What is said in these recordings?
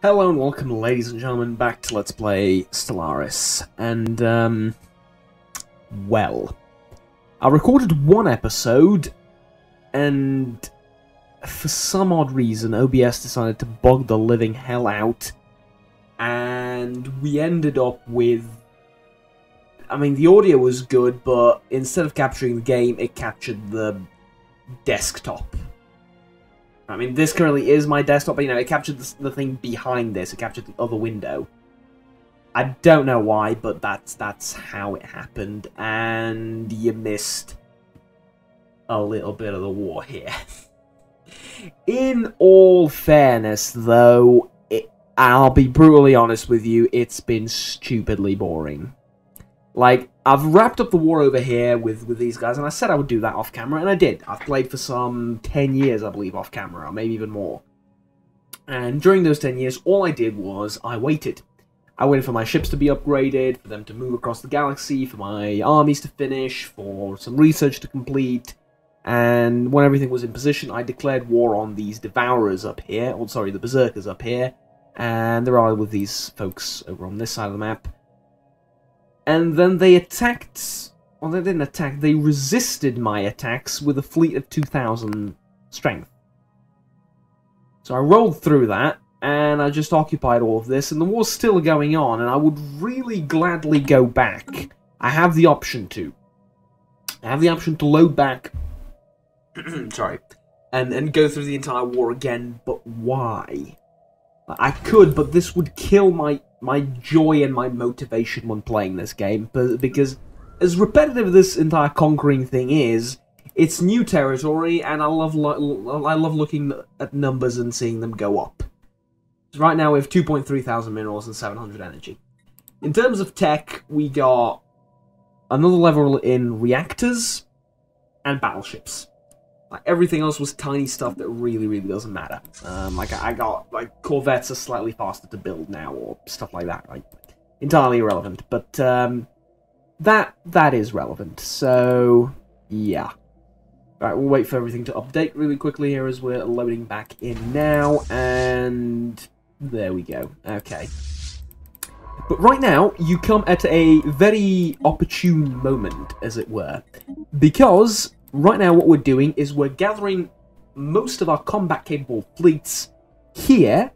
Hello and welcome, ladies and gentlemen, back to Let's Play Stellaris. And, well, I recorded one episode, and for some odd reason, OBS decided to bug the living hell out, and we ended up with... I mean, the audio was good, but instead of capturing the game, it captured the desktop. I mean, this currently is my desktop, but, you know, it captured the thing behind this. It captured the other window. I don't know why, but that's how it happened. And you missed a little bit of the war here. In all fairness, though, I'll be brutally honest with you, it's been stupidly boring. Like, I've wrapped up the war over here with these guys, and I said I would do that off-camera, and I did. I've played for some 10 years, I believe, off-camera, or maybe even more. And during those 10 years, all I did was I waited. I waited for my ships to be upgraded, for them to move across the galaxy, for my armies to finish, for some research to complete, and when everything was in position, I declared war on these Devourers up here, or sorry, the Berserkers up here, and there are with these folks over on this side of the map. And then they attacked... Well, they didn't attack. They resisted my attacks with a fleet of 2,000 strength. So I rolled through that, and I just occupied all of this, and the war's still going on, and I would really gladly go back. I have the option to. I have the option to load back... sorry. And go through the entire war again, but why? I could, but this would kill my joy and my motivation when playing this game, because as repetitive as this entire conquering thing is, it's new territory, and I love looking at numbers and seeing them go up. So right now we have 2.3 thousand minerals and 700 energy. In terms of tech, we got another level in reactors and battleships. Like, everything else was tiny stuff that really doesn't matter. I got, like, corvettes are slightly faster to build now, or stuff like that, right? Entirely irrelevant, but, that is relevant, so, yeah. Alright, we'll wait for everything to update really quickly here as we're loading back in now, and there we go, okay. But right now, you come at a very opportune moment, as it were, because... right now what we're doing is we're gathering most of our combat-capable fleets here,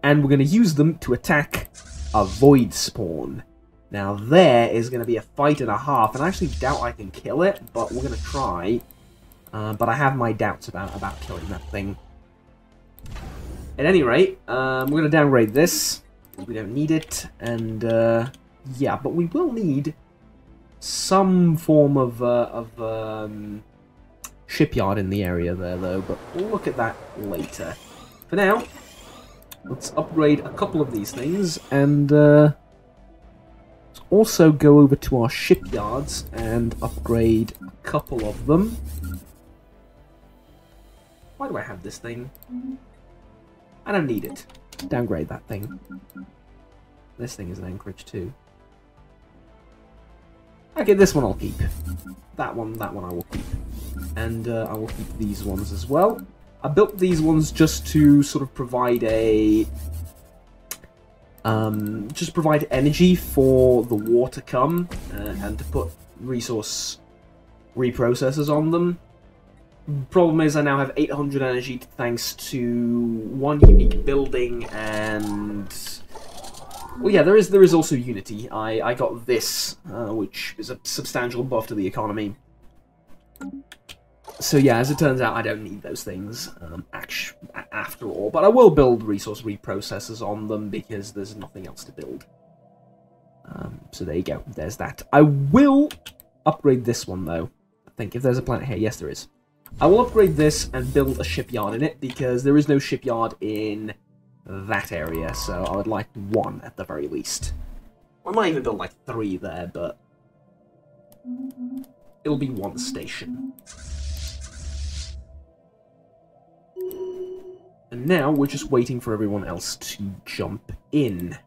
and we're going to use them to attack a void spawn. Now there is going to be a fight and a half, and I actually doubt I can kill it, but we're going to try. But I have my doubts about killing that thing. At any rate, we're going to downgrade this. We don't need it, and yeah, but we will need some form of shipyard in the area there, though, but we'll look at that later. For now, let's upgrade a couple of these things, and let's also go over to our shipyards and upgrade a couple of them. Why do I have this thing? I don't need it. Downgrade that thing. This thing is an anchorage too. Okay, this one I'll keep. That one I will keep. And I will keep these ones as well. I built these ones just to sort of provide a... just provide energy for the war to come, and to put resource reprocessors on them. Problem is I now have 800 energy thanks to one unique building and... well, yeah, there is also Unity. I got this, which is a substantial buff to the economy. So yeah, as it turns out, I don't need those things, after all. But I will build resource reprocessors on them, because there's nothing else to build. So there you go, there's that. I will upgrade this one, though. I think, if there's a planet here, yes there is. I will upgrade this and build a shipyard in it, because there is no shipyard in... that area, so I would like one at the very least. I might even build like 3 there, but it'll be one station. And now we're just waiting for everyone else to jump in.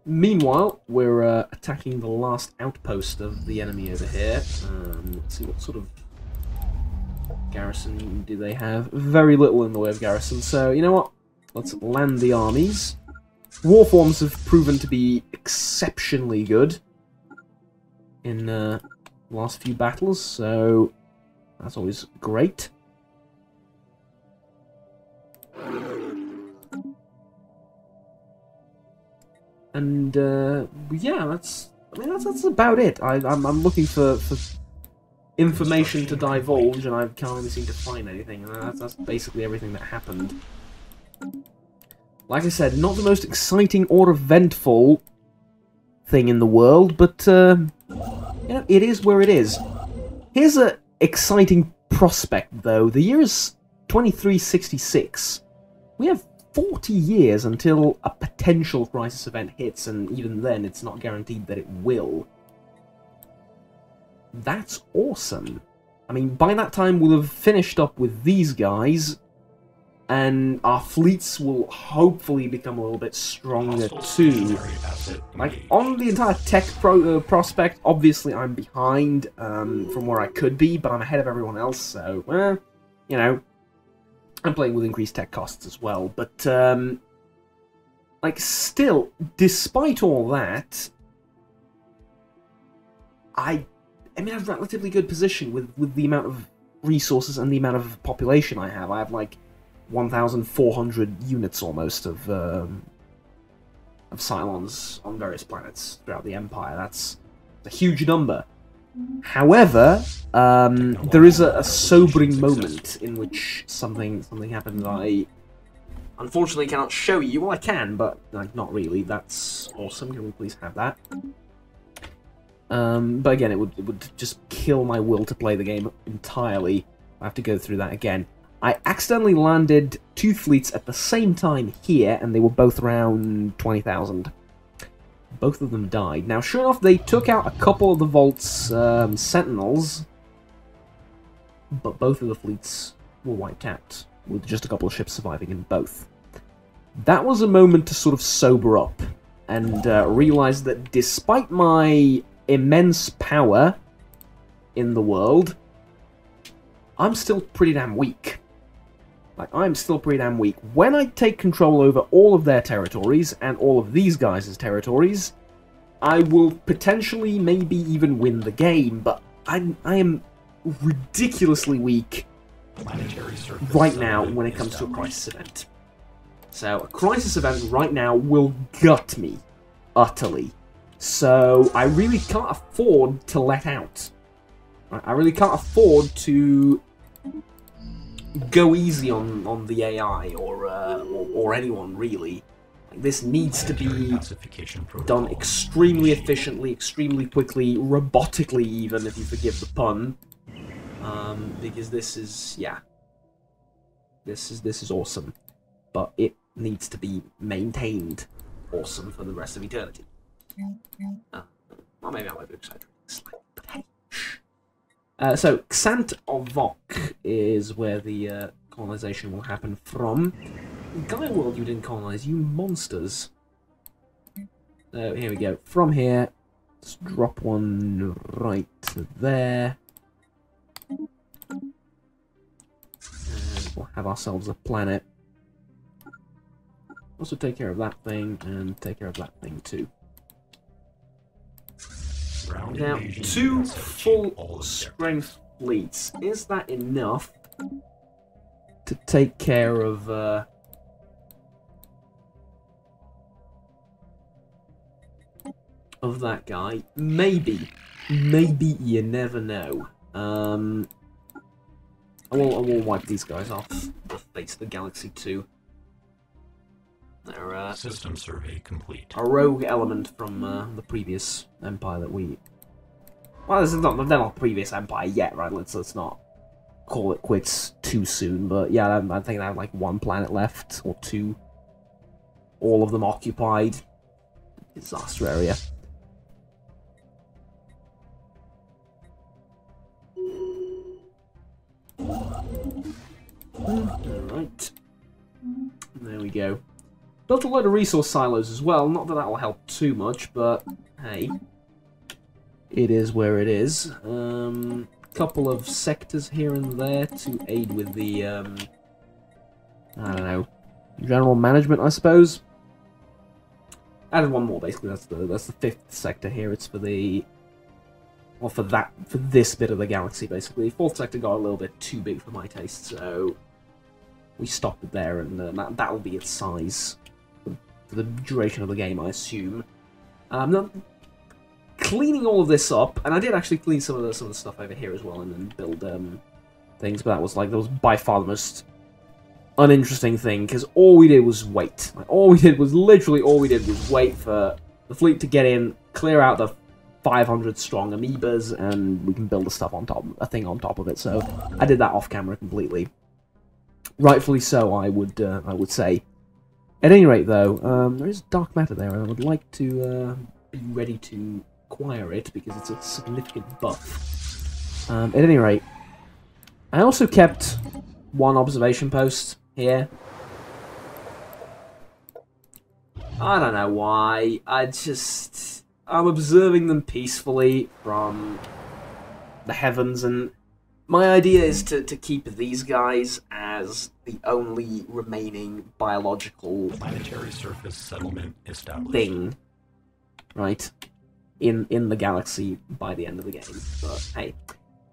Meanwhile, we're attacking the last outpost of the enemy over here. Let's see what sort of garrison do they have? Very little in the way of garrison, so you know what? let's land the armies. Warforms have proven to be exceptionally good in the last few battles, so that's always great. And yeah, that's about it. I'm looking for information to divulge, and I can't really seem to find anything. That's basically everything that happened. Like I said, not the most exciting or eventful thing in the world, but you know, it is where it is. Here's an exciting prospect, though. The year is 2366. We have 40 years until a potential crisis event hits, and even then, it's not guaranteed that it will. That's awesome. I mean, by that time, we'll have finished up with these guys, and our fleets will hopefully become a little bit stronger too. Like, on the entire tech prospect, obviously I'm behind from where I could be, but I'm ahead of everyone else, so, you know, I'm playing with increased tech costs as well. But, like, still, despite all that, I'm in a relatively good position with the amount of resources and the amount of population I have. I have, like, 1,400 units almost of Cylons on various planets throughout the Empire. That's a huge number. However, there is a sobering moment in which something happened that I unfortunately cannot show you. Well, I can, but like, not really. That's awesome. Can we please have that? But again, it would just kill my will to play the game entirely. I have to go through that again. I accidentally landed 2 fleets at the same time here, and they were both around 20,000. Both of them died. Now, sure enough, they took out a couple of the Vault's Sentinels, but both of the fleets were wiped out, with just a couple of ships surviving in both. That was a moment to sort of sober up, and realize that despite my immense power in the world, I'm still pretty damn weak. Like, I'm still pretty damn weak. When I take control over all of their territories, and all of these guys' territories, I will potentially maybe even win the game, but I am ridiculously weak right now when it comes to a crisis event. So, a crisis event right now will gut me, utterly. So, I really can't afford to let out. I really can't afford to go easy on the AI or anyone, really. Like, this needs to be done extremely efficiently, extremely quickly, robotically even, if you forgive the pun. Because this is, yeah, this is awesome, but it needs to be maintained awesome for the rest of eternity. Well, maybe I might be excited slightly, but hey. So, Xant-Ovok is where the colonization will happen from. Gaia World, you didn't colonize, you monsters. So, here we go. From here, let's drop one right there. And we'll have ourselves a planet. Also take care of that thing, and take care of that thing too. Now, 2 full-strength fleets. Is that enough to take care of that guy? Maybe. Maybe, you never know. I will wipe these guys off the face of the galaxy too. They're system survey complete. A rogue element from the previous empire that we. Well, this is not. They're not the previous empire yet, right? Let's not call it quits too soon. But yeah, I think they have like 1 planet left or 2. All of them occupied. Disaster area. Alright. There we go. Built a load of resource silos as well. Not that will help too much, but hey. It is where it is. Couple of sectors here and there to aid with the, I don't know, general management, I suppose. Added one more, basically. That's the fifth sector here. It's for the... Well, for this bit of the galaxy, basically. Fourth sector got a little bit too big for my taste, so we stopped it there, and that'll be its size for the duration of the game, I assume. Now, cleaning all of this up, and I did actually clean some of the stuff over here as well, and then build things, but that was by far the most uninteresting thing, because all we did was wait. Like, literally all we did was wait for the fleet to get in, clear out the 500 strong amoebas, and we can build a thing on top of it. So I did that off camera completely. Rightfully so, I would say. At any rate, though, there is dark matter there, and I would like to be ready to acquire it because it's a significant buff. At any rate, I also kept one observation post here. I don't know why. I'm observing them peacefully from the heavens, and my idea is to keep these guys as the only remaining biological planetary surface settlement established thing, right, in the galaxy by the end of the game. But hey,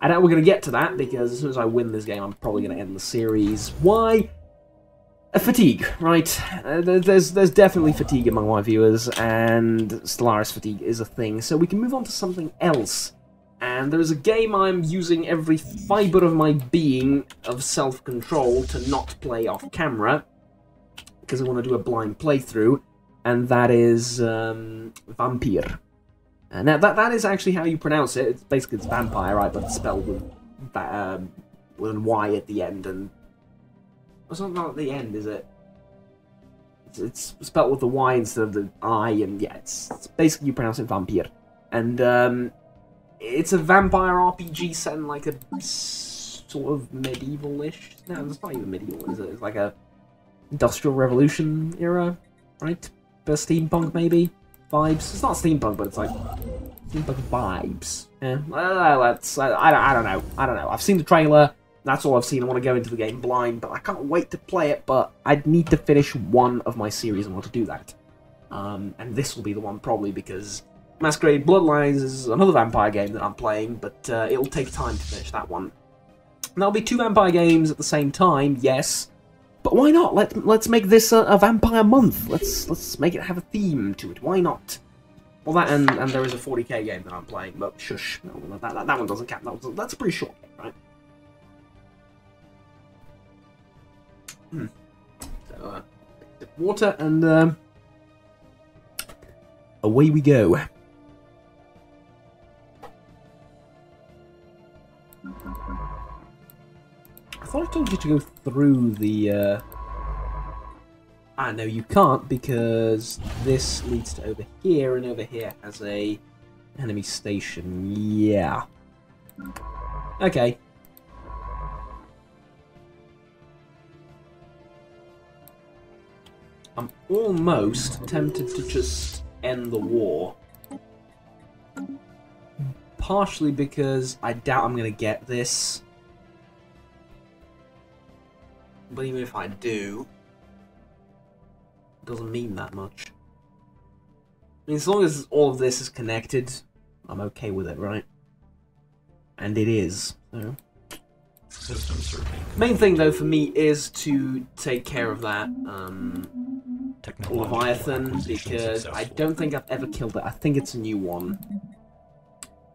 I doubt we're going to get to that, because as soon as I win this game, I'm probably going to end the series. Why? Fatigue, right? There's definitely fatigue among my viewers, and Stellaris fatigue is a thing, so we can move on to something else. And there's a game I'm using every fibre of my being of self-control to not play off camera, because I want to do a blind playthrough, and that is Vampire. Now, that is actually how you pronounce it. It's vampire, right, but it's spelled with an Y at the end, and... It's not at the end, is it? It's spelled with the Y instead of the I, and yeah, it's basically you pronounce it Vampire. And, it's a vampire RPG set in like a sort of medieval-ish... No, it's not even medieval, is it? It's like a Industrial Revolution era, right? Bit of steampunk, maybe? Vibes? It's not steampunk, but it's like steampunk vibes. Yeah, I don't know. I don't know. I've seen the trailer. That's all I've seen. I want to go into the game blind, but I can't wait to play it. But I'd need to finish one of my series in order to do that. And this will be the one, probably, because Masquerade Bloodlines is another vampire game that I'm playing, but it'll take time to finish that one. And there'll be 2 vampire games at the same time, yes. But why not? Let's make this a vampire month. Let's make it have a theme to it. Why not? Well, that and there is a 40k game that I'm playing, but shush, no, that one doesn't count. That's a pretty short game, right? So, water, and away we go. I thought I told you to go through the... Ah, no, you can't, because this leads to over here, and over here has a enemy station. Yeah. Okay. I'm almost tempted to just end the war. Partially because I doubt I'm going to get this. But even if I do, it doesn't mean that much. I mean, as long as all of this is connected, I'm okay with it, right? And it is, so... Main thing, though, for me is to take care of that Leviathan, because I don't think I've ever killed it. I think it's a new one.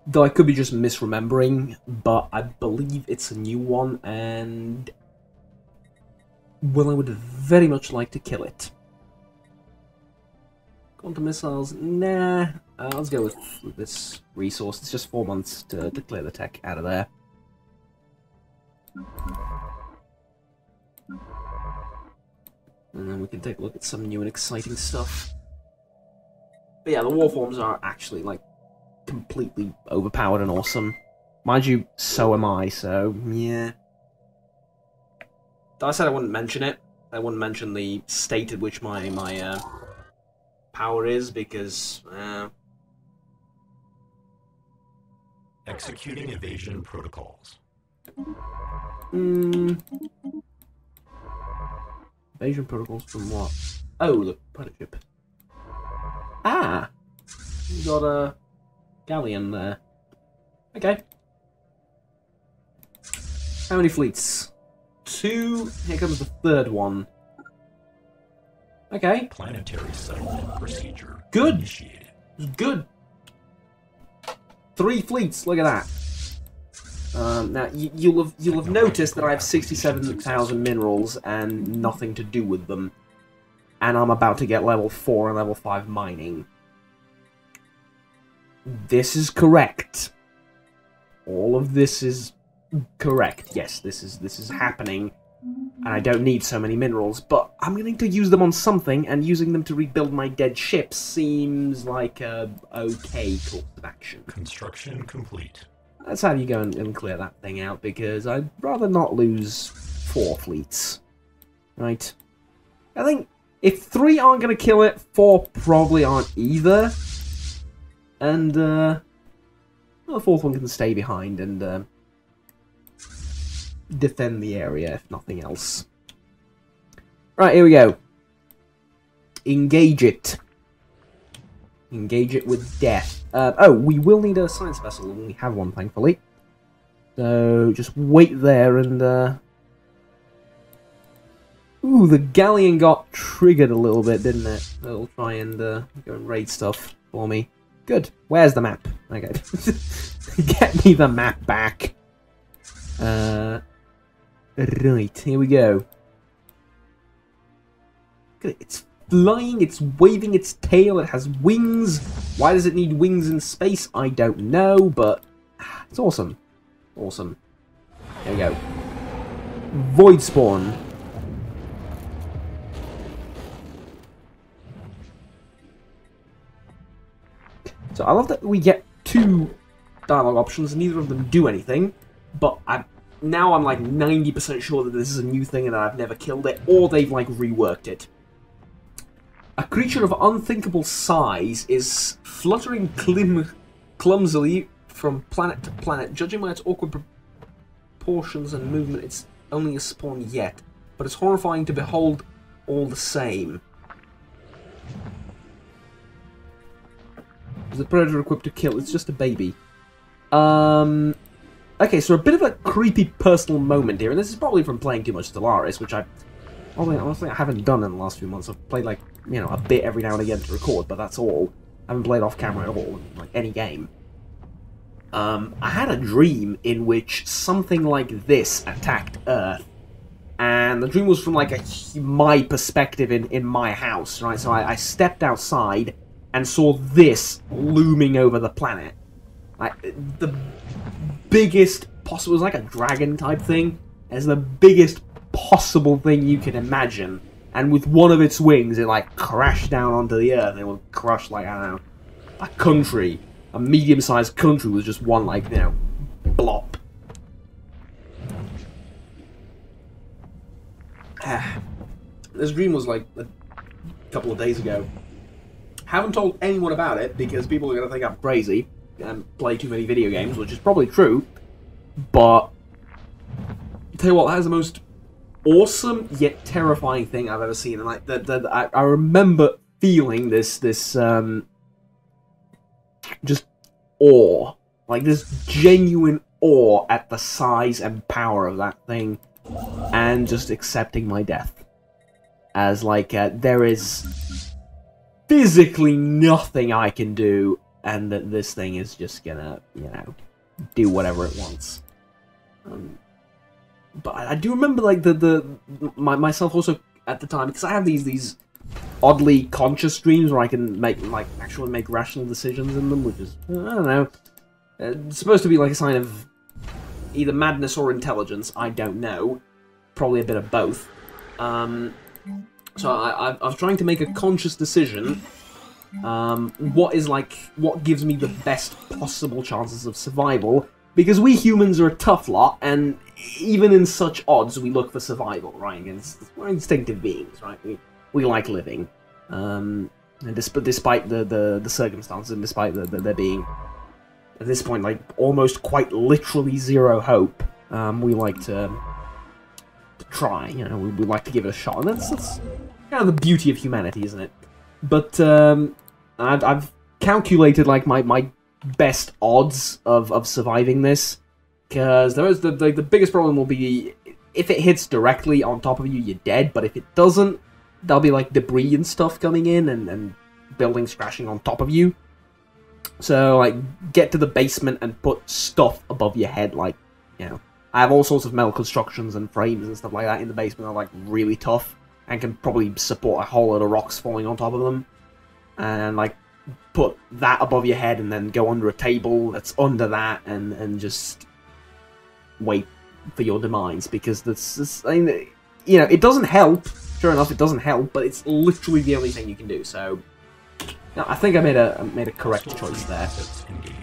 Though I could be just misremembering, but I believe it's a new one, and... well, I would very much like to kill it. Quantum missiles? Nah. Let's go with this resource. It's just 4 months to clear the tech out of there. And then we can take a look at some new and exciting stuff. But yeah, the warforms are actually, like, completely overpowered and awesome. Mind you, so am I, so, yeah. I said I wouldn't mention it. I wouldn't mention the state at which my power is, because, executing evasion protocols. Invasion protocols from what? Oh, the pilot ship. Ah! You got a galleon there. Okay. How many fleets? 2. Here comes the third one. Okay. Planetary settlement procedure Good. initiated. Good. 3 fleets. Look at that. Now you'll have noticed that I have 67,000 minerals and nothing to do with them, and I'm about to get level 4 and level 5 mining. This is correct. All of this is correct. Yes, this is happening, and I don't need so many minerals, but I'm going to use them on something, and using them to rebuild my dead ships seems like a okay course of action. Construction complete. Let's have you go and clear that thing out, because I'd rather not lose 4 fleets. Right? I think if 3 aren't going to kill it, 4 probably aren't either. And, well, the 4th one can stay behind and defend the area, if nothing else. Right, here we go. Engage it. Engage it with death. Oh, we will need a science vessel, and we have one, thankfully. So, just wait there and, Ooh, the galleon got triggered a little bit, didn't it? It'll try and, go and raid stuff for me. Good. Where's the map? Okay. Get me the map back. Right, here we go. Look at it. It's flying, it's waving its tail, it has wings. Why does it need wings in space? I don't know, but it's awesome. Awesome. There we go. Void spawn. So I love that we get 2 dialogue options, neither of them do anything, but now I'm like 90% sure that this is a new thing and that I've never killed it, or they've like reworked it. A creature of unthinkable size is fluttering clumsily from planet to planet. Judging by its awkward proportions and movement, it's only a spawn yet, but it's horrifying to behold all the same. Is the predator equipped to kill? It's just a baby. Okay, so a bit of a creepy personal moment here, and this is probably from playing too much Stellaris, which honestly I haven't done in the last few months. I've played like, you know, a bit every now and again to record, but that's all. I haven't played off camera at all, like any game. I had a dream in which something like this attacked Earth, and the dream was from like my perspective in my house, right? So I stepped outside and saw this looming over the planet. The biggest possible, it was like a dragon type thing. It's the biggest possible thing you can imagine. And with one of its wings, it like crashed down onto the Earth and it would crush like, I don't know, a country. A medium-sized country with just one, like, you know, blop. This dream was like a couple of days ago. Haven't told anyone about it because people are going to think I'm crazy and play too many video games, which is probably true. But tell you what, that is the most awesome yet terrifying thing I've ever seen. And like, I remember feeling this just awe, like this genuine awe at the size and power of that thing, and just accepting my death as like there is physically nothing I can do, and that this thing is just gonna, you know, do whatever it wants. But I do remember like myself also at the time, because I have these oddly conscious dreams where I can actually make rational decisions in them, which is, I don't know, it's supposed to be like a sign of either madness or intelligence. I don't know, probably a bit of both. So I was trying to make a conscious decision. What gives me the best possible chances of survival? Because we humans are a tough lot, and even in such odds, we look for survival, right? We're instinctive beings, right? We like living, and despite the circumstances, and despite there being, at this point, like, almost quite literally zero hope, we like to to try. You know, we like to give it a shot, and that's kind of the beauty of humanity, isn't it? But I've calculated like my best odds of surviving this, because there is the biggest problem will be if it hits directly on top of you, you're dead. But if it doesn't, there'll be like debris and stuff coming in and buildings crashing on top of you. So like get to the basement and put stuff above your head, like, you know. I have all sorts of metal constructions and frames and stuff like that in the basement that are like really tough and can probably support a whole lot of rocks falling on top of them. And like put that above your head and then go under a table that's under that and just wait for your demise, because this I mean, you know, it doesn't help. Sure enough, it doesn't help, but it's literally the only thing you can do. So no, I think I made a correct choice there.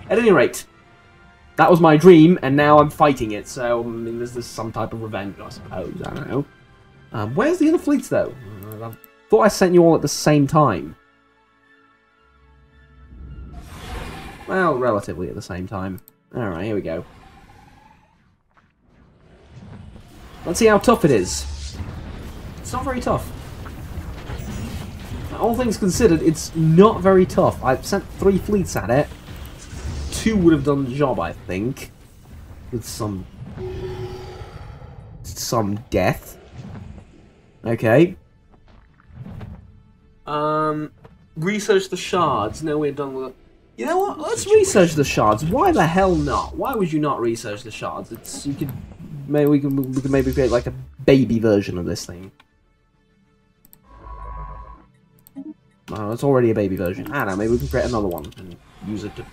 At any rate, that was my dream, and now I'm fighting it. So I mean, there's some type of revenge, I suppose. I don't know. Where's the other fleets, though? I thought I sent you all at the same time. Well, relatively at the same time. Alright, here we go. Let's see how tough it is. It's not very tough. All things considered, it's not very tough. I've sent 3 fleets at it. 2 would have done the job, I think. With some death. Okay. Research the shards. No, we're done with it. You know what? Let's research the shards. Why the hell not? Why would you not research the shards? It's we could maybe create like a baby version of this thing. Oh, it's already a baby version. I don't know, maybe we can create another one and use it to...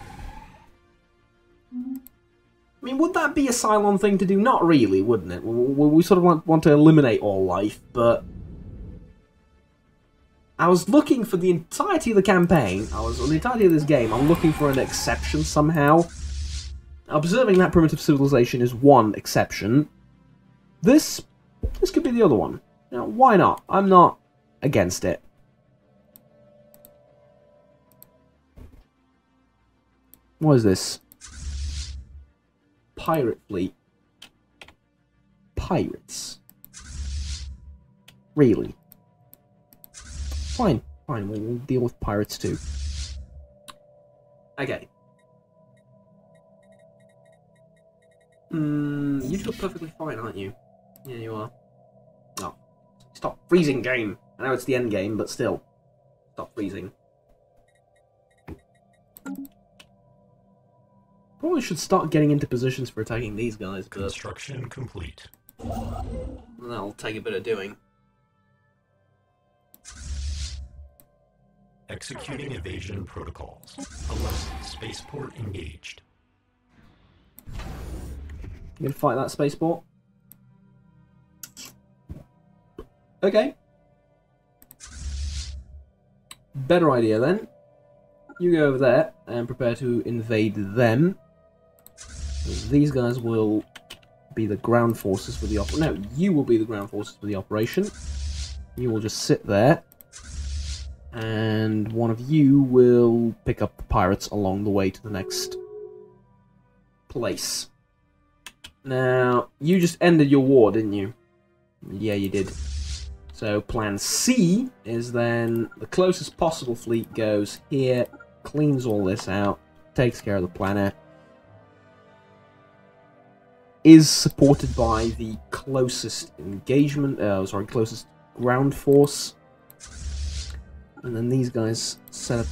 I mean, would that be a Cylon thing to do? Not really, wouldn't it? We sort of want to eliminate all life, but... I was looking for the entirety of the campaign, on the entirety of this game, I'm looking for an exception somehow. Observing that primitive civilization is one exception. This could be the other one. You know, why not? I'm not against it. What is this? Pirate fleet. Pirates. Really? Fine, fine, we'll deal with pirates too. Okay. You two are perfectly fine, aren't you? Yeah, you are. No. Stop freezing, game! I know it's the end game, but still. Stop freezing. Probably should start getting into positions for attacking these guys, but... Construction complete. That'll take a bit of doing. Executing evasion protocols. 11. Spaceport engaged. You gonna fight that spaceport? Okay. Better idea then. You go over there and prepare to invade them. These guys will be the ground forces for the operation. No, you will be the ground forces for the operation. You will just sit there. And one of you will pick up the pirates along the way to the next place. Now, you just ended your war, didn't you? Yeah, you did. So, plan C is then the closest possible fleet goes here, cleans all this out, takes care of the planet, is supported by the closest engagement, closest ground force. And then these guys set up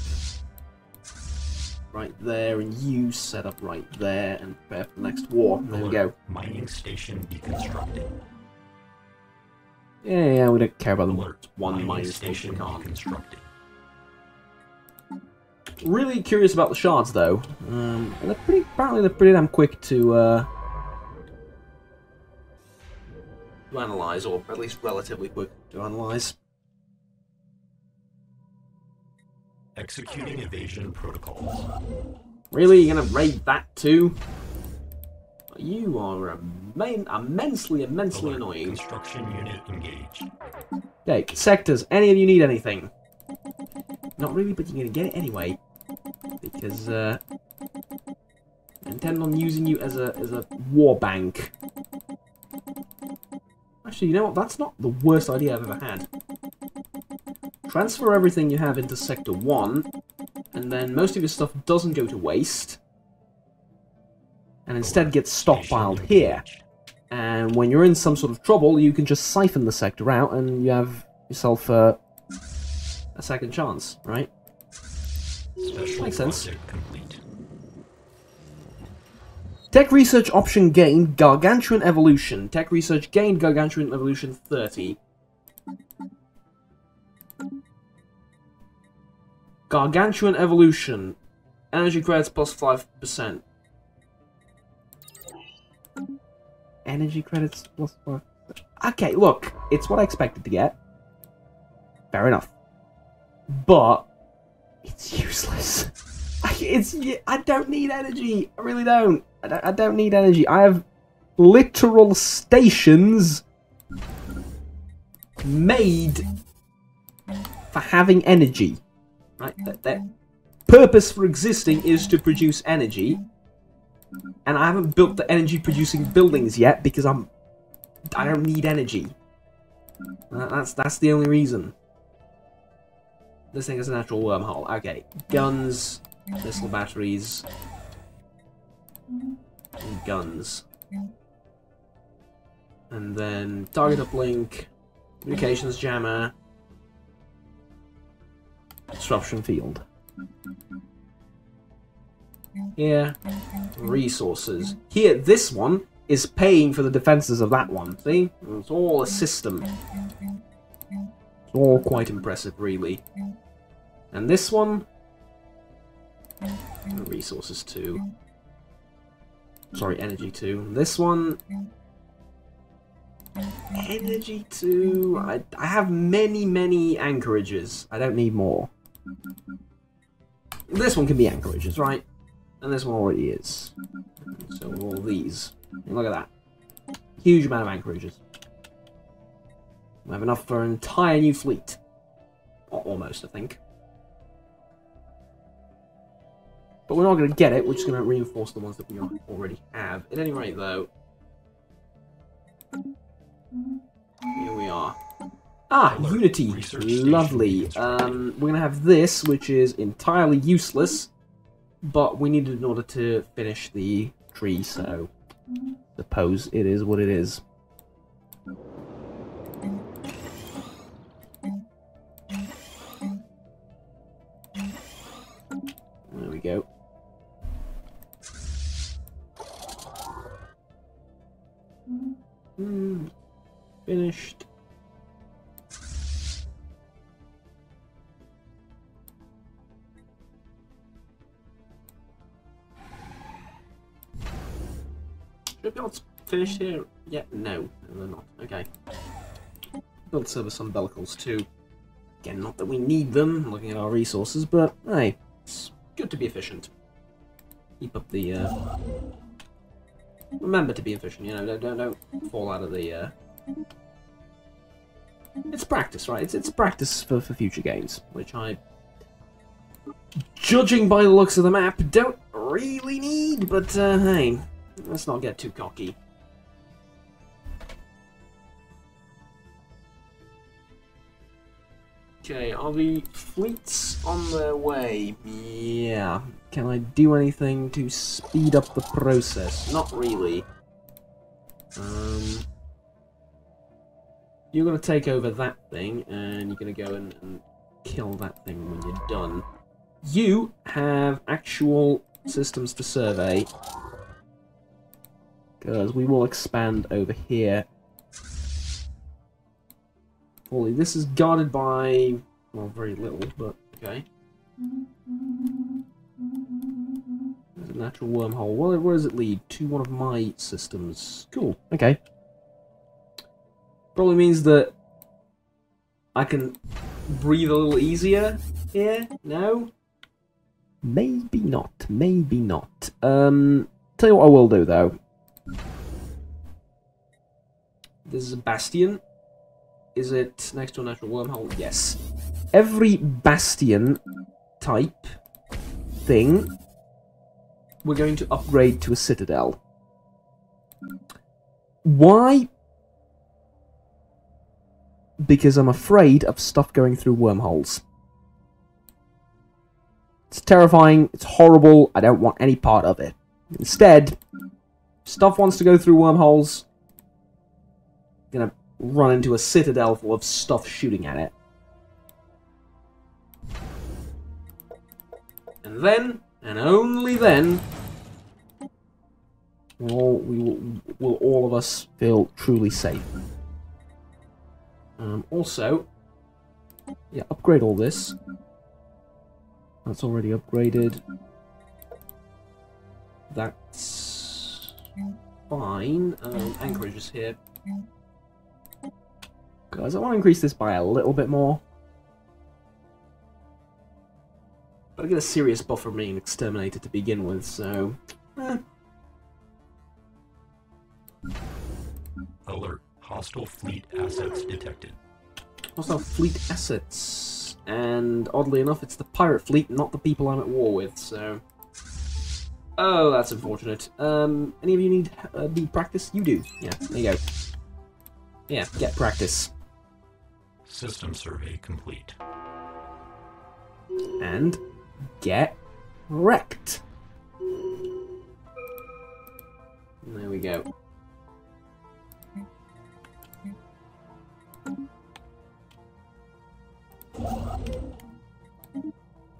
right there, and you set up right there, and prepare for the next war. There we go. Mining station deconstructed. Yeah, we don't care about the Alert. one mining station deconstructed. Really curious about the shards, though. And apparently they're pretty damn quick to analyze, or at least relatively quick to analyze. Executing evasion protocols. Really? You're gonna raid that too? You are immensely Alert. annoying. Construction unit engaged. Okay, sectors, any of you need anything? Not really, but you're gonna get it anyway. Because, I intend on using you as a war bank. Actually, you know what? That's not the worst idea I've ever had. Transfer everything you have into Sector 1, and then most of your stuff doesn't go to waste, and instead gets stockpiled here. And when you're in some sort of trouble, you can just siphon the sector out, and you have yourself a second chance, right? Special Makes sense. project complete. Tech research option gained, Gargantuan evolution. Tech research gained, Gargantuan evolution 30. Gargantuan evolution. Energy credits plus 5%. Energy credits plus 5%. Okay, look, it's what I expected to get. Fair enough. But it's useless. I don't need energy. I really don't. I don't need energy. I have literal stations made for having energy. Right? Their purpose for existing is to produce energy. And I haven't built the energy-producing buildings yet because I don't need energy. That's the only reason. This thing is a natural wormhole. Okay, guns, missile batteries, and guns. And then target uplink, communications jammer, disruption field. Here, resources. Here, this one is paying for the defenses of that one. See? It's all a system. It's all quite impressive, really. And this one, resources 2. Sorry, energy 2. This one, energy 2. I have many anchorages. I don't need more. This one can be anchorages, right? And this one already is. So all these. And look at that. Huge amount of anchorages. We have enough for an entire new fleet. Almost, I think. But we're not going to get it, we're just going to reinforce the ones that we already have. At any rate, though, here we are. Ah, Unity. Lovely. We're going to have this, which is entirely useless, but we need it in order to finish the tree, so suppose it is what it is. There we go. Finished. Should builds finished here yet? No, they're not. Okay. Build service umbilicals too. Again, not that we need them, looking at our resources, but hey, it's good to be efficient. Keep up the remember to be efficient, you know, don't fall out of the It's practice, right? It's practice for future games, which I, judging by the looks of the map, don't really need, but hey, let's not get too cocky. Okay, are the fleets on their way? Yeah. Can I do anything to speed up the process? Not really. You're going to take over that thing, and you're going to go and kill that thing when you're done. You have actual systems to survey, because we will expand over here. Fully. This is guarded by, well, very little, but okay. There's a natural wormhole. Where does it lead? To one of my systems. Cool. Okay. Probably means that I can breathe a little easier here. No? Maybe not. Maybe not. Tell you what I will do, though. This is a bastion. Is it next to a natural wormhole? Yes. Every bastion type thing, we're going to upgrade to a citadel. Why? because I'm afraid of stuff going through wormholes. It's terrifying, it's horrible, I don't want any part of it. Instead, stuff wants to go through wormholes, gonna run into a citadel full of stuff shooting at it. And then, and only then, will all of us feel truly safe. Also, yeah, upgrade all this. That's already upgraded. That's fine. Anchorage is here. Guys, I want to increase this by a little bit more. But I get a serious buffer from being exterminated to begin with, so... Alert. Hostile fleet assets detected. Hostile fleet assets. And oddly enough, it's the pirate fleet, not the people I'm at war with, so... Oh, that's unfortunate. Any of you need practice? You do. Yeah, there you go. Yeah, get practice. System survey complete. And get wrecked. There we go.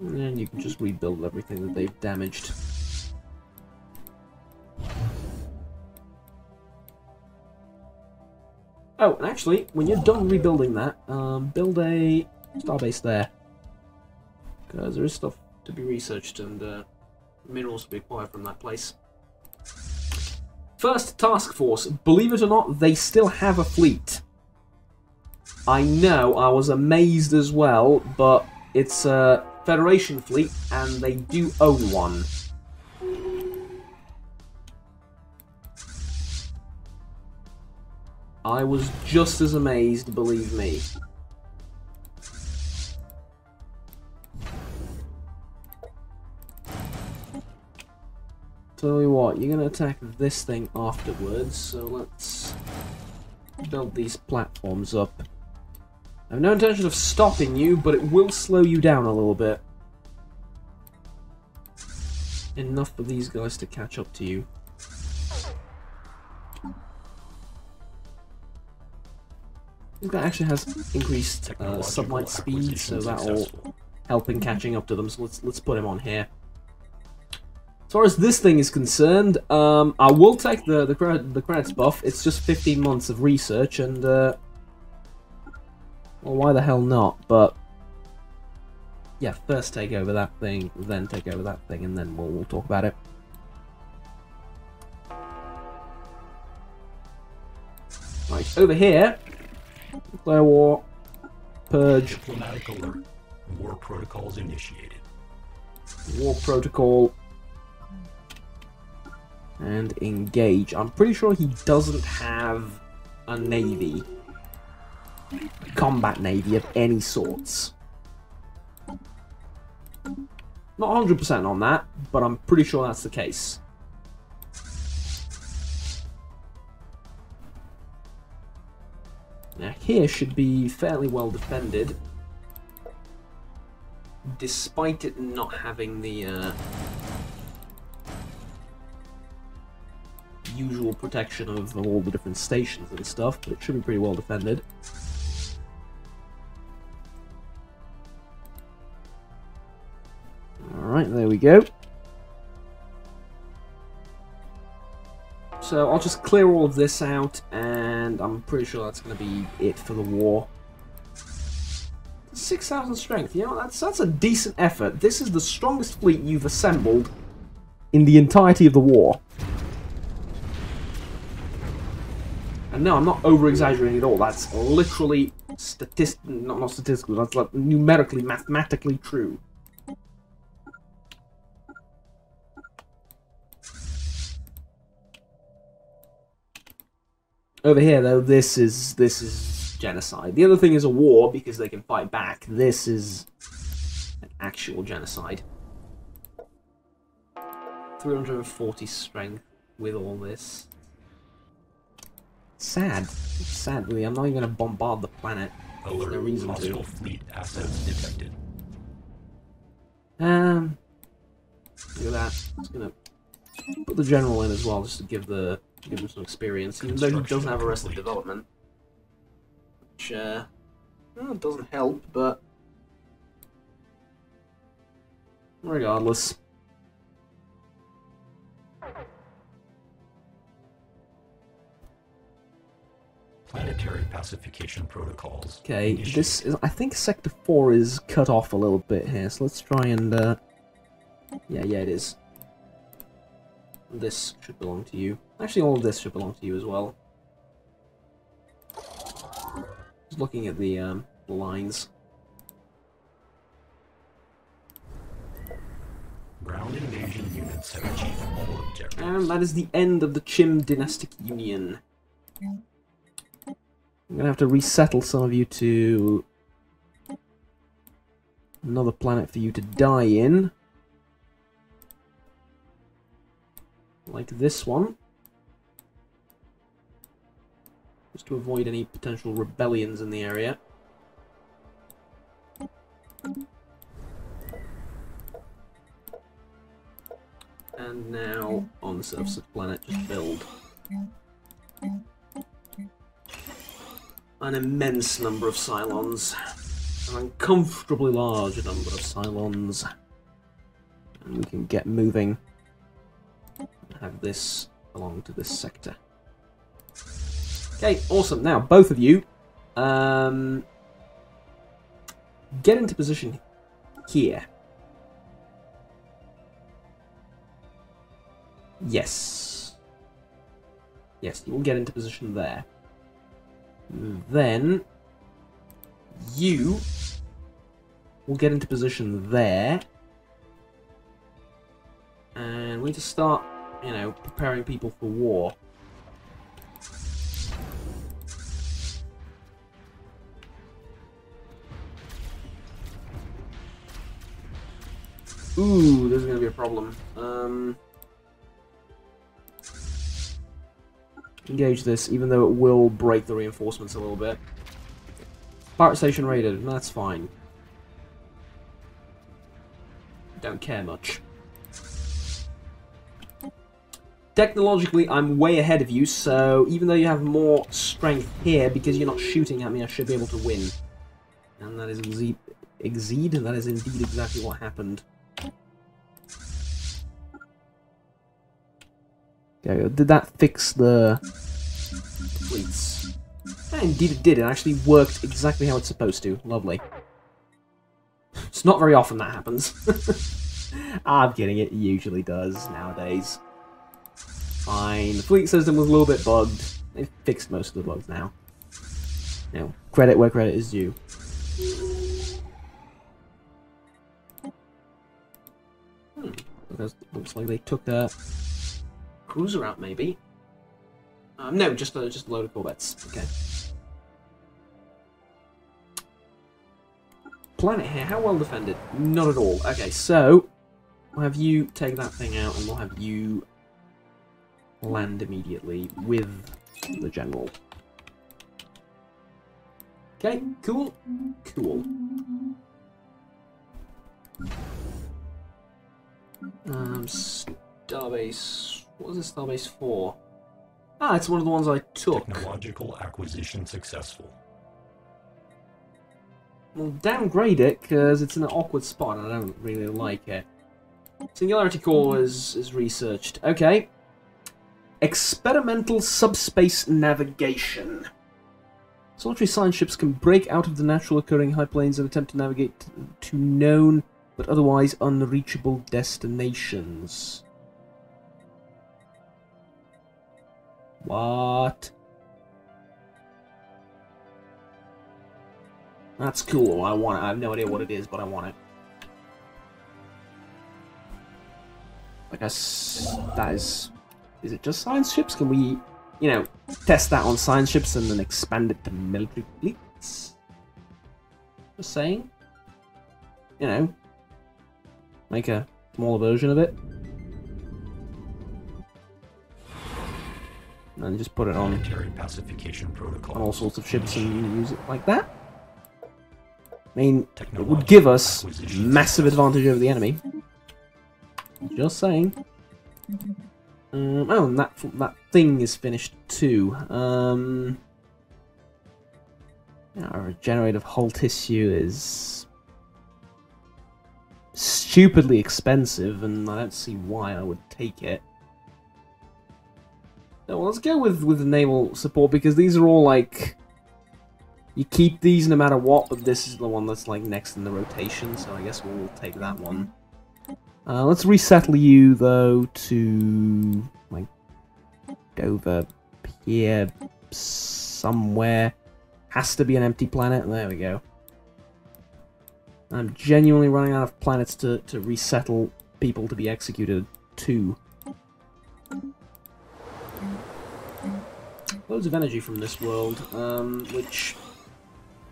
And you can just rebuild everything that they've damaged. Oh, and actually, when you're done rebuilding that, build a starbase there. Because there is stuff to be researched and minerals to be acquired from that place. First task force. Believe it or not, they still have a fleet. I know, I was amazed as well, but it's a Federation fleet, and they do own one. I was just as amazed, believe me. Tell you what, you're going to attack this thing afterwards, so let's build these platforms up. I have no intention of stopping you, but it will slow you down a little bit. Enough for these guys to catch up to you. This guy actually has increased sublight speed, so that'll help in catching up to them. So let's put him on here. As far as this thing is concerned, I will take the credits buff. It's just 15 months of research, and well, why the hell not? But yeah, first take over that thing, then take over that thing, and then we'll talk about it. Right, over here, declare war, purge. Diplomatic alert. War protocols initiated. War protocol. And engage. I'm pretty sure he doesn't have a navy. Combat navy of any sorts. Not 100% on that, but I'm pretty sure that's the case. Now here should be fairly well defended, despite it not having the usual protection of all the different stations and stuff, but it should be pretty well defended. Alright, there we go. So I'll just clear all of this out, and I'm pretty sure that's going to be it for the war. 6,000 strength, you know, that's a decent effort. This is the strongest fleet you've assembled in the entirety of the war. And no, I'm not over-exaggerating at all. That's literally not statistical, that's like numerically, mathematically true. Over here, though, this is genocide. The other thing is a war because they can fight back. This is an actual genocide. 340 strength with all this. Sad. It's sad, really. I'm not even going to bombard the planet. Alert. No reason Hostile to. fleet assets detected. Look at that. Just gonna put the general in as well, just to give him some experience, even though he doesn't have Arrested Development, which well, it doesn't help, but regardless. Planetary pacification protocols. Okay, initiated. this is, I think Sector 4 is cut off a little bit here, so let's try and, yeah, it is. This should belong to you. Actually, all of this should belong to you as well. Just looking at the lines. Ground invasion units have achieved all objectives. And that is the end of the Chim Dynastic Union. I'm gonna have to resettle some of you to another planet for you to die in. Like this one. Just to avoid any potential rebellions in the area. And now, on the surface of the planet, just build an immense number of Cylons. An uncomfortably large number of Cylons. And we can get moving. And have this belong to this sector. Okay, awesome. Now, both of you, get into position here. Yes. Yes, you will get into position there. Then you will get into position there. And we need to start, you know, preparing people for war. Ooh, there's gonna be a problem. Engage this, even though it will break the reinforcements a little bit. Pirate station raided, that's fine. Don't care much. Technologically, I'm way ahead of you, so even though you have more strength here, because you're not shooting at me, I should be able to win. And that is indeed exactly what happened. Okay, did that fix the fleets? Yeah, indeed it did. It actually worked exactly how it's supposed to. Lovely. It's not very often that happens. I'm kidding, it usually does nowadays. Fine. The fleet system was a little bit bugged. They've fixed most of the bugs now. You know, credit where credit is due. Looks like they took a cruiser out, maybe. No, just a load of corvettes. Okay. Planet here, how well defended? Not at all. Okay, so we'll have you take that thing out, and we'll have you land immediately with the general. Okay, cool. Cool. Starbase. What was this Starbase for? Ah, it's one of the ones I took. Technological acquisition successful. Well, downgrade it, because it's in an awkward spot and I don't really like it. Singularity Core is researched. Okay. Experimental subspace navigation. Solitary science ships can break out of the natural occurring high planes and attempt to navigate to known but otherwise unreachable destinations. What? That's cool. I want it. I have no idea what it is, but I want it. I guess that is... Is it just science ships? Can we, you know, test that on science ships and then expand it to military fleets? Just saying. You know, make a smaller version of it. And just put it on Planetary pacification protocol. all sorts of ships and use it like that. I mean, it would give us massive advantage over the enemy. Just saying. Oh, and that thing is finished too. Our regenerative whole tissue is stupidly expensive, and I don't see why I would take it. No, well, let's go with the naval support, because these are all like... You keep these no matter what, but this is the one that's like next in the rotation, so I guess we'll take that one. Let's resettle you, though, to... like... over here somewhere. Has to be an empty planet. There we go. I'm genuinely running out of planets to resettle people to be executed to. Loads of energy from this world, which...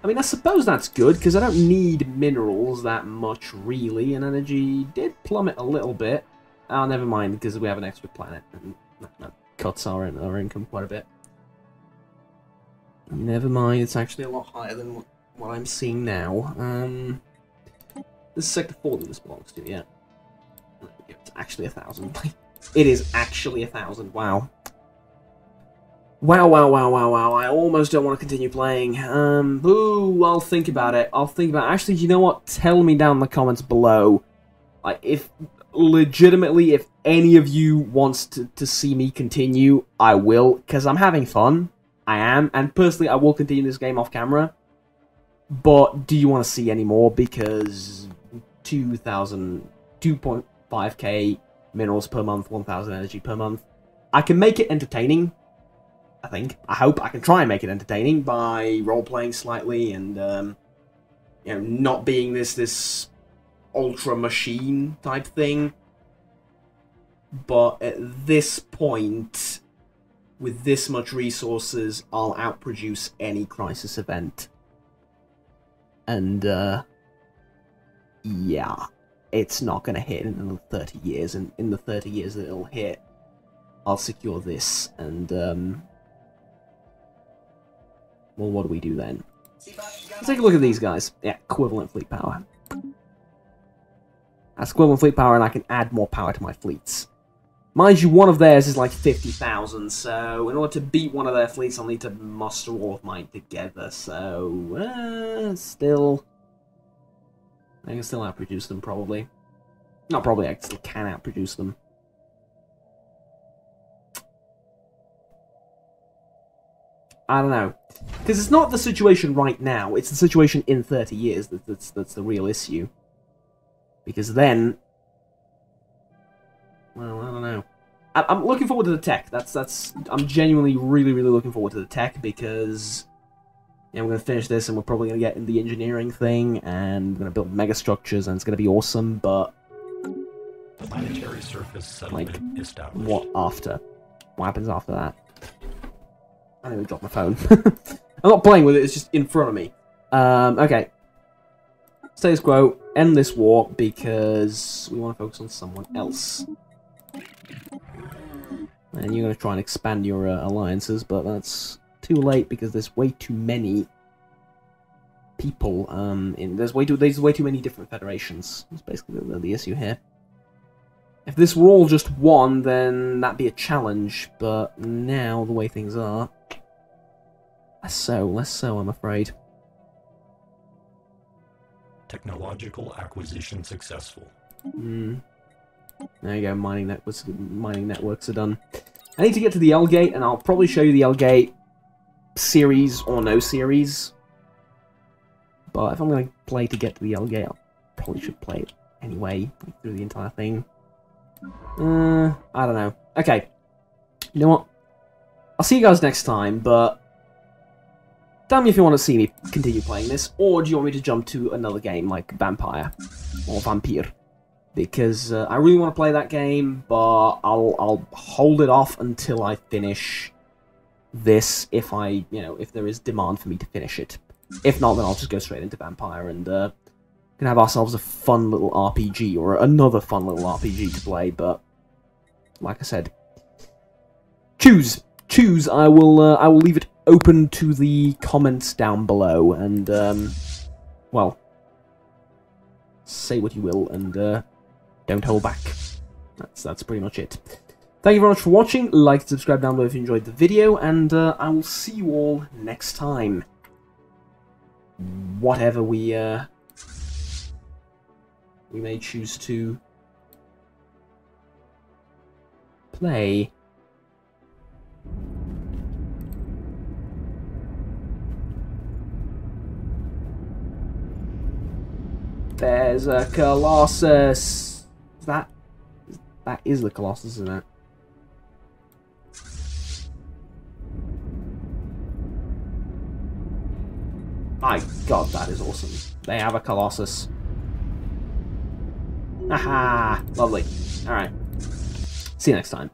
I mean, I suppose that's good, because I don't need minerals that much, really, and energy did plummet a little bit. Oh, never mind, because we have an extra planet, and that cuts our income quite a bit. Never mind, it's actually a lot higher than what I'm seeing now. This is Sector 4 that this belongs to, yeah. It's actually 1,000. It is actually 1,000, wow. Wow, wow, wow, wow, wow. I almost don't want to continue playing. Boo, I'll think about it. Actually, you know what? Tell me down in the comments below. Like, if any of you wants to see me continue, I will, because I'm having fun. I am, and personally, I will continue this game off camera. But do you want to see any more? Because 2.5k minerals per month, 1,000 energy per month. I can make it entertaining. I think. I hope I can try and make it entertaining by role-playing slightly and, you know, not being this ultra machine type thing. But at this point, with this much resources, I'll outproduce any crisis event. And, yeah, it's not going to hit in another 30 years, and in the 30 years that it'll hit, I'll secure this, and, well, what do we do then? Let's take a look at these guys. Yeah, equivalent fleet power. That's equivalent fleet power, and I can add more power to my fleets. Mind you, one of theirs is like 50,000, so in order to beat one of their fleets, I'll need to muster all of mine together, so... still... I can still outproduce them, probably. Not probably, I still can outproduce them. I don't know. Because it's not the situation right now, it's the situation in 30 years that's the real issue. Because then... well, I don't know. I'm looking forward to the tech. I'm genuinely really looking forward to the tech, because... yeah, we're going to finish this, and we're probably going to get in the engineering thing, and we're going to build mega structures, and it's going to be awesome, but... planetary surface settlement established. What after? What happens after that? I nearly dropped my phone. I'm not playing with it, it's just in front of me. Okay. Status quo, end this war, because we want to focus on someone else. And you're going to try and expand your alliances, but that's too late, because there's way too many people. There's way too many different federations. That's basically the issue here. If this were all just one, then that'd be a challenge, but now, the way things are... less so, I'm afraid. Technological acquisition successful. There you go, mining networks are done. I need to get to the L-Gate, and I'll probably show you the L-Gate series or no series. But if I'm going to play to get to the L-Gate, I probably should play it anyway, through the entire thing. I don't know. Okay. You know what? I'll see you guys next time, but... tell me if you want to see me continue playing this, or do you want me to jump to another game like Vampire or Vampire? Because I really want to play that game, but I'll hold it off until I finish this. If there is demand for me to finish it. If not, then I'll just go straight into Vampire and can have ourselves a fun little RPG or another fun little RPG to play. But like I said, choose. I will leave it open to the comments down below, and well, say what you will, and don't hold back. That's pretty much it. Thank you very much for watching. Like and subscribe down below if you enjoyed the video, and I will see you all next time. Whatever we may choose to play. There's a Colossus. That is the Colossus, isn't it? My god, that is awesome. They have a Colossus. Aha! Lovely. Alright. See you next time.